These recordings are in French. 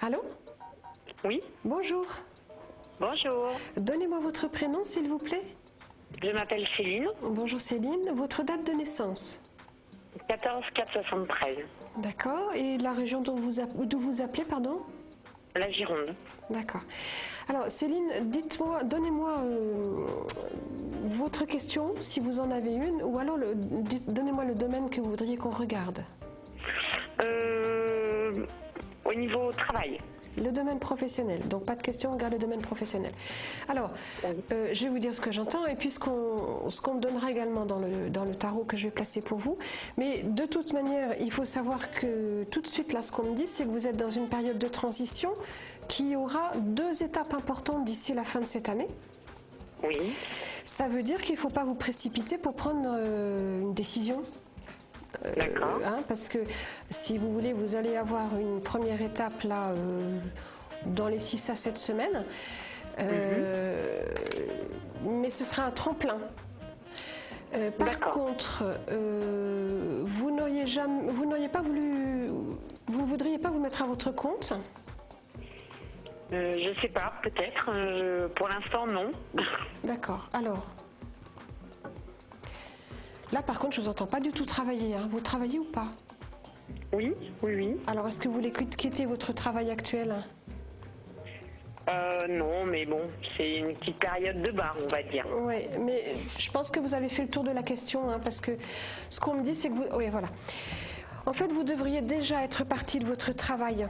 Allô? Oui, Bonjour. bonjour. Donnez-moi votre prénom, s'il vous plaît. Je m'appelle Céline, Bonjour Céline. Votre date de naissance? 14 473, D'accord. Et la région d'où vous appelez, pardon? la Gironde. D'accord. Alors Céline, dites-moi, donnez-moi votre question, si vous en avez une, ou alors donnez-moi le domaine que vous voudriez qu'on regarde. Au niveau travail. Le domaine professionnel, donc pas de question, on regarde le domaine professionnel. Alors, je vais vous dire ce que j'entends et puis ce qu'on me donnera également dans le tarot que je vais placer pour vous. Mais de toute manière, il faut savoir que tout de suite, là, ce qu'on me dit, c'est que vous êtes dans une période de transition qui aura 2 étapes importantes d'ici la fin de cette année. Oui. Ça veut dire qu'il ne faut pas vous précipiter pour prendre une décision. D'accord. Parce que si vous voulez, vous allez avoir une première étape là dans les 6 à 7 semaines, mais ce sera un tremplin. Par contre, vous ne voudriez pas vous mettre à votre compte? Je sais pas, peut-être. Pour l'instant, non. D'accord. Alors, là par contre, je vous entends pas du tout travailler. Vous travaillez ou pas? Oui, oui, oui. Alors, est-ce que vous voulez quitter votre travail actuel? Non, mais bon, c'est une petite période de bar, on va dire. Oui, mais je pense que vous avez fait le tour de la question, parce que ce qu'on me dit, c'est que vous... Oui, voilà. En fait, vous devriez déjà être parti de votre travail.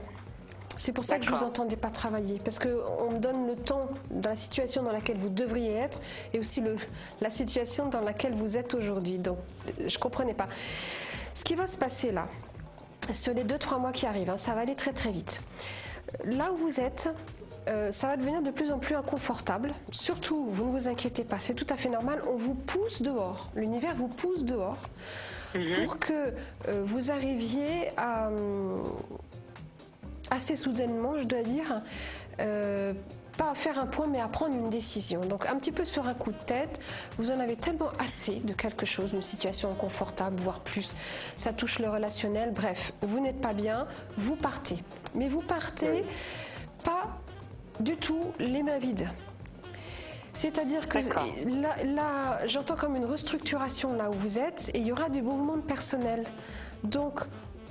C'est pour ça que je ne vous entendais pas travailler, parce qu'on me donne le temps dans la situation dans laquelle vous devriez être et aussi la situation dans laquelle vous êtes aujourd'hui. Donc, je ne comprenais pas. Ce qui va se passer là, sur les 2-3 mois qui arrivent, ça va aller très très vite. Là où vous êtes, ça va devenir de plus en plus inconfortable. Surtout, vous ne vous inquiétez pas, c'est tout à fait normal, on vous pousse dehors. L'univers vous pousse dehors pour que vous arriviez à... assez soudainement, je dois dire, pas à faire un point, mais à prendre une décision. Donc un petit peu sur un coup de tête, vous en avez tellement assez de quelque chose, d'une situation inconfortable, voire plus. Ça touche le relationnel, bref, vous n'êtes pas bien, vous partez. Mais vous partez pas du tout les mains vides. C'est-à-dire que là j'entends comme une restructuration là où vous êtes, et il y aura du mouvement de personnel. Donc,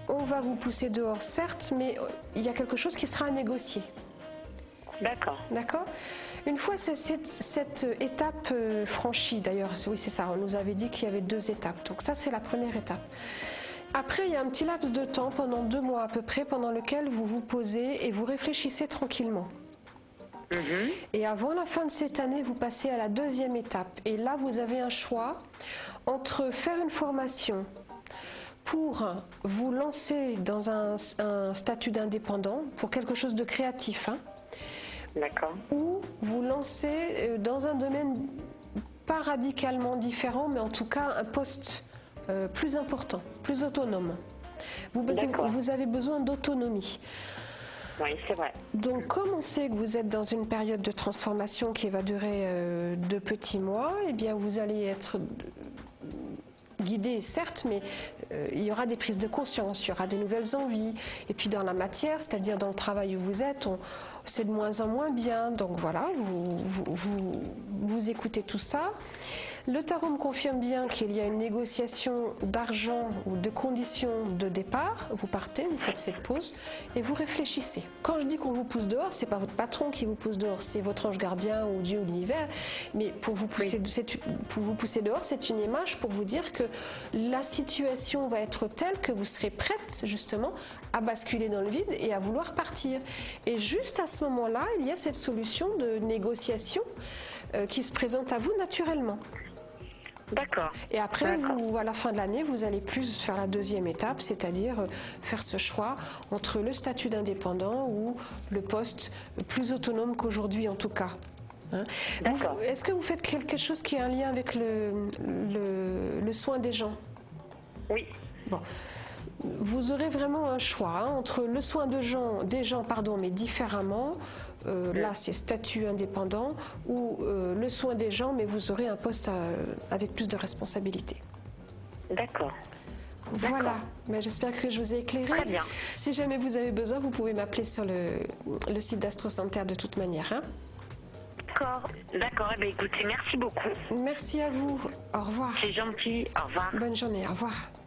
on va vous pousser dehors, certes, mais il y a quelque chose qui sera à négocier. D'accord. D'accord? Une fois cette étape franchie, d'ailleurs, oui c'est ça, on nous avait dit qu'il y avait 2 étapes. Donc ça, c'est la première étape. Après, il y a un petit laps de temps, pendant 2 mois à peu près, pendant lequel vous vous posez et vous réfléchissez tranquillement. Et avant la fin de cette année, vous passez à la 2e étape. Et là, vous avez un choix entre faire une formation pour vous lancer dans un statut d'indépendant, pour quelque chose de créatif, D'accord. ou vous lancer dans un domaine pas radicalement différent, mais en tout cas un poste plus important, plus autonome. Vous avez besoin d'autonomie. Oui, c'est vrai. Donc, comme on sait que vous êtes dans une période de transformation qui va durer 2 petits mois, eh bien, vous allez être guidé, certes, mais il y aura des prises de conscience, il y aura des nouvelles envies. Et puis dans la matière, c'est-à-dire dans le travail où vous êtes, c'est de moins en moins bien. Donc voilà, vous écoutez tout ça. Le tarot me confirme bien qu'il y a une négociation d'argent ou de conditions de départ. Vous partez, vous faites cette pause et vous réfléchissez. Quand je dis qu'on vous pousse dehors, c'est pas votre patron qui vous pousse dehors, c'est votre ange gardien ou Dieu ou l'univers. Mais pour vous pousser dehors, c'est une image pour vous dire que la situation va être telle que vous serez prête justement à basculer dans le vide et à vouloir partir. Et juste à ce moment-là, il y a cette solution de négociation qui se présente à vous naturellement. D'accord. Et après, à la fin de l'année, vous allez plus faire la 2e étape, c'est-à-dire faire ce choix entre le statut d'indépendant ou le poste plus autonome qu'aujourd'hui en tout cas. Est-ce que vous faites quelque chose qui a un lien avec le soin des gens? Oui. Bon. Vous aurez vraiment un choix entre le soin des gens, mais différemment. Là, c'est statut indépendant, ou le soin des gens, mais vous aurez un poste avec plus de responsabilité. D'accord. Voilà, mais j'espère que je vous ai éclairé. Très bien. Si jamais vous avez besoin, vous pouvez m'appeler sur le site d'AstroSanterre de toute manière. Hein. D'accord. Eh bien, écoutez, merci beaucoup. Merci à vous. Au revoir. C'est gentil. Au revoir. Bonne journée. Au revoir.